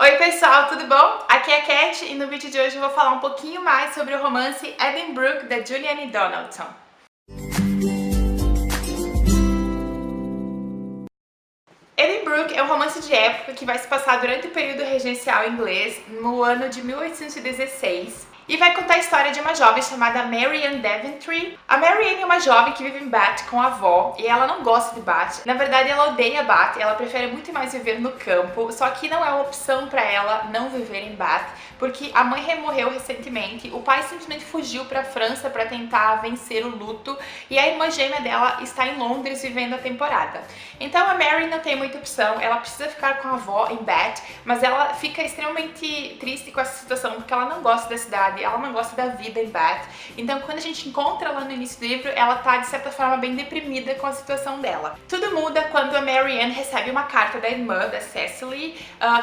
Oi pessoal, tudo bom? Aqui é a Cat e no vídeo de hoje eu vou falar um pouquinho mais sobre o romance Edenbrooke da Juliane Donaldson. Edenbrooke é um romance de época que vai se passar durante o período regencial inglês, no ano de 1816. E vai contar a história de uma jovem chamada Marianne Daventry. A Marianne é uma jovem que vive em Bath com a avó e ela não gosta de Bath. Na verdade, ela odeia Bath, ela prefere muito mais viver no campo, só que não é uma opção para ela não viver em Bath, porque a mãe morreu recentemente, o pai simplesmente fugiu para a França para tentar vencer o luto e a irmã gêmea dela está em Londres vivendo a temporada. Então a Mary não tem muita opção, ela precisa ficar com a avó em Bath, mas ela fica extremamente triste com essa situação porque ela não gosta da cidade, ela não gosta da vida em Bath. Então quando a gente encontra ela no início do livro, ela tá de certa forma bem deprimida com a situação dela. Tudo muda quando a Marianne recebe uma carta da irmã, da Cecily,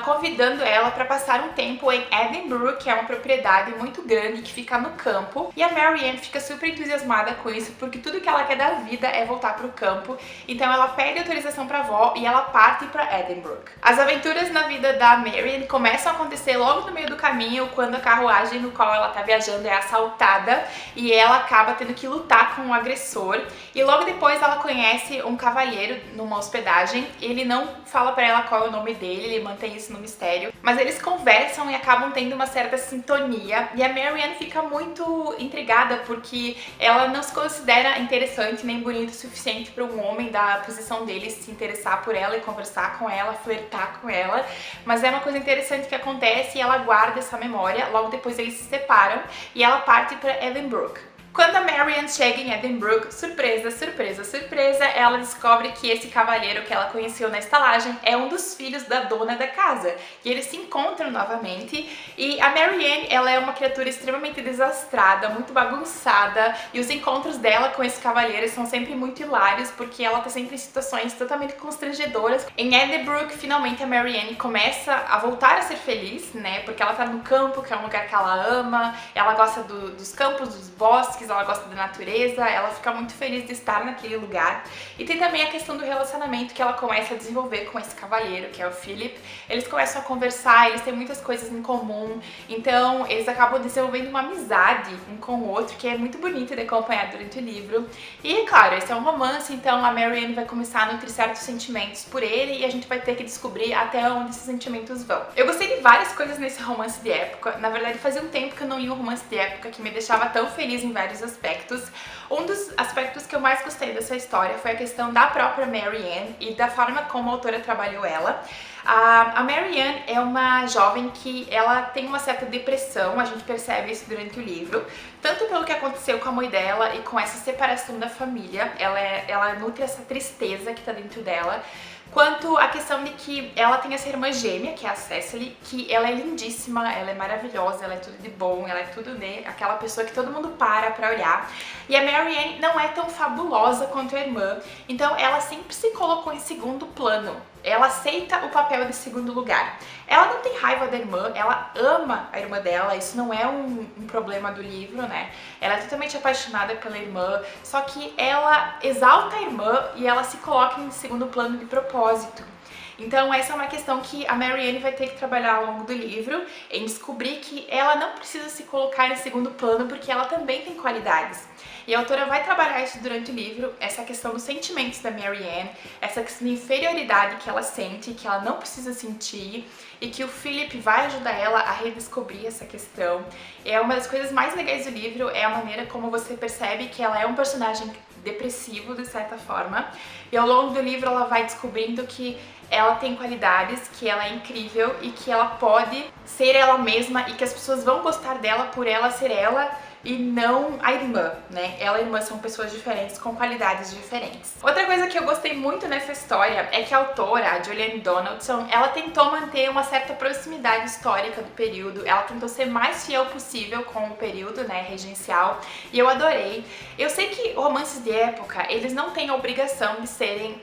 convidando ela para passar um tempo em Edenbrooke, que é uma propriedade muito grande que fica no campo. E a Marianne fica super entusiasmada com isso, porque tudo que ela quer da vida é voltar pro campo. Então ela pede autorização pra avó e ela parte para Edenbrooke. As aventuras na vida da Marianne começam a acontecer logo no meio do caminho, quando a carruagem no qual ela tá viajando é assaltada e ela acaba tendo que lutar com o agressor. E logo depois ela conhece um cavalheiro numa hospedagem. Ele não fala pra ela qual é o nome dele, ele mantém isso no mistério, mas eles conversam e acabam tendo uma certa sintonia. E a Marianne fica muito intrigada porque ela não se considera interessante nem bonita o suficiente para um homem da posição dele se interessar por ela e conversar com ela, flertar com ela. Mas é uma coisa interessante que acontece e ela guarda essa memória. Logo depois eles se separam e ela parte para Edenbrooke. Quando a Marianne chega em Edenbrooke, surpresa, surpresa, surpresa, ela descobre que esse cavalheiro que ela conheceu na estalagem é um dos filhos da dona da casa. E eles se encontram novamente e a Marianne, ela é uma criatura extremamente desastrada, muito bagunçada, e os encontros dela com esse cavalheiro são sempre muito hilários porque ela tá sempre em situações totalmente constrangedoras. Em Edenbrooke, finalmente a Marianne começa a voltar a ser feliz, né? Porque ela tá no campo, que é um lugar que ela ama, ela gosta dos campos, dos bosques, ela gosta da natureza, ela fica muito feliz de estar naquele lugar. E tem também a questão do relacionamento que ela começa a desenvolver com esse cavalheiro, que é o Philip. Eles começam a conversar, eles têm muitas coisas em comum, então eles acabam desenvolvendo uma amizade um com o outro, que é muito bonita de acompanhar durante o livro. E claro, esse é um romance, então a Marianne vai começar a nutrir certos sentimentos por ele e a gente vai ter que descobrir até onde esses sentimentos vão. Eu gostei de várias coisas nesse romance de época, na verdade fazia um tempo que eu não li um romance de época que me deixava tão feliz em vários aspectos. Um dos aspectos que eu mais gostei dessa história foi a questão da própria Marianne e da forma como a autora trabalhou ela. A Marianne é uma jovem que ela tem uma certa depressão, a gente percebe isso durante o livro, tanto pelo que aconteceu com a mãe dela e com essa separação da família, ela nutre essa tristeza que tá dentro dela, quanto a questão de que ela tem essa irmã gêmea, que é a Cecily, que ela é lindíssima, ela é maravilhosa, ela é tudo de bom, ela é tudo, né, aquela pessoa que todo mundo para pra olhar. E a Marianne não é tão fabulosa quanto a irmã, então ela sempre se colocou em segundo plano. Ela aceita o papel de segundo lugar. Ela não tem raiva da irmã, ela ama a irmã dela, isso não é um problema do livro, né? Ela é totalmente apaixonada pela irmã, só que ela exalta a irmã e ela se coloca em segundo plano de propósito. Então essa é uma questão que a Marianne vai ter que trabalhar ao longo do livro, em descobrir que ela não precisa se colocar em segundo plano porque ela também tem qualidades. E a autora vai trabalhar isso durante o livro, essa questão dos sentimentos da Marianne, essa questão de inferioridade que ela sente, que ela não precisa sentir, e que o Philip vai ajudar ela a redescobrir essa questão. É uma das coisas mais legais do livro, é a maneira como você percebe que ela é um personagem depressivo, de certa forma, e ao longo do livro ela vai descobrindo que ela tem qualidades, que ela é incrível e que ela pode ser ela mesma e que as pessoas vão gostar dela por ela ser ela e não a irmã, né? Ela e a irmã são pessoas diferentes, com qualidades diferentes. Outra coisa que eu gostei muito nessa história é que a autora, a Juliane Donaldson, ela tentou manter uma certa proximidade histórica do período, ela tentou ser mais fiel possível com o período, né, regencial, e eu adorei. Eu sei que romances de época, eles não têm a obrigação de serem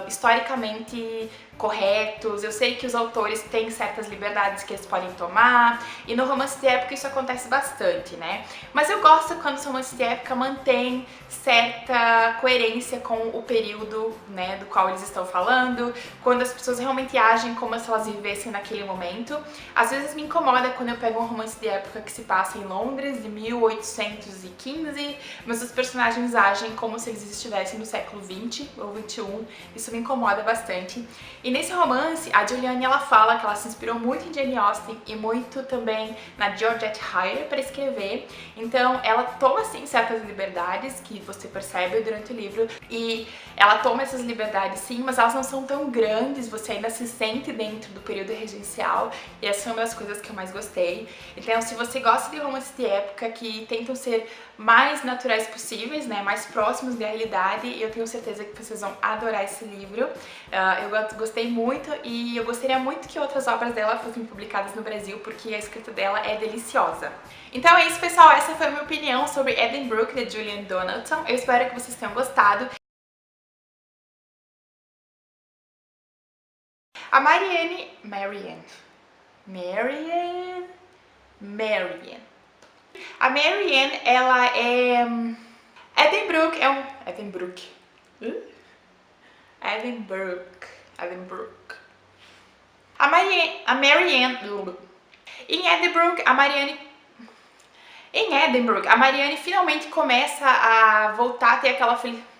historicamente corretos. Eu sei que os autores têm certas liberdades que eles podem tomar, e no romance de época isso acontece bastante, né? Mas eu gosto quando os romances de época mantêm certa coerência com o período, né, do qual eles estão falando, quando as pessoas realmente agem como se elas vivessem naquele momento. Às vezes me incomoda quando eu pego um romance de época que se passa em Londres, de 1815, mas os personagens agem como se eles estivessem no século 20 ou 21. Isso me incomoda bastante. E nesse romance, a Juliane, ela fala que ela se inspirou muito em Jane Austen e muito também na Georgette Heyer para escrever. Então ela toma sim certas liberdades que você percebe durante o livro, e ela toma essas liberdades sim, mas elas não são tão grandes, você ainda se sente dentro do período regencial, e essa é uma das coisas que eu mais gostei. Então se você gosta de romances de época que tentam ser mais naturais possíveis, né, mais próximos da realidade, eu tenho certeza que vocês vão adorar esse livro. Eu gostei muito, e eu gostaria muito que outras obras dela fossem publicadas no Brasil, porque a escrita dela é deliciosa. Então é isso, pessoal, essa foi a minha opinião sobre Edenbrooke, de Julian Donaldson. Eu espero que vocês tenham gostado. A Marianne, ela é... Edenbrooke é um... Edenbrooke. A Marianne... Em Edenbrooke, a Marianne finalmente começa a voltar a ter aquela felicidade.